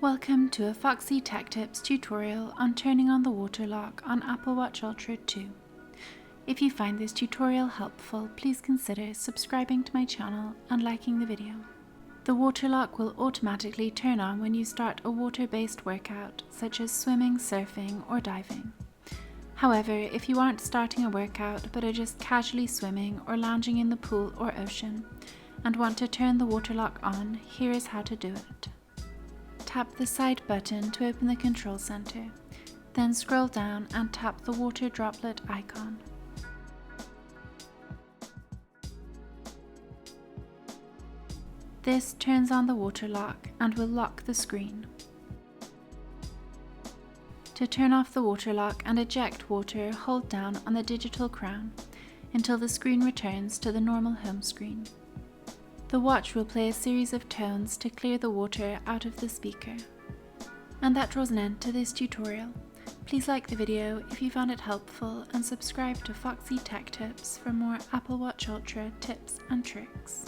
Welcome to a Foxy Tech Tips tutorial on turning on the water lock on Apple Watch Ultra 2. If you find this tutorial helpful, please consider subscribing to my channel and liking the video. The water lock will automatically turn on when you start a water-based workout, such as swimming, surfing, or diving. However, if you aren't starting a workout but are just casually swimming or lounging in the pool or ocean and want to turn the water lock on, here is how to do it. Tap the side button to open the control center, then scroll down and tap the water droplet icon. This turns on the water lock and will lock the screen. To turn off the water lock and eject water, hold down on the digital crown until the screen returns to the normal home screen. The watch will play a series of tones to clear the water out of the speaker. And that draws an end to this tutorial. Please like the video if you found it helpful and subscribe to Foxy Tech Tips for more Apple Watch Ultra tips and tricks.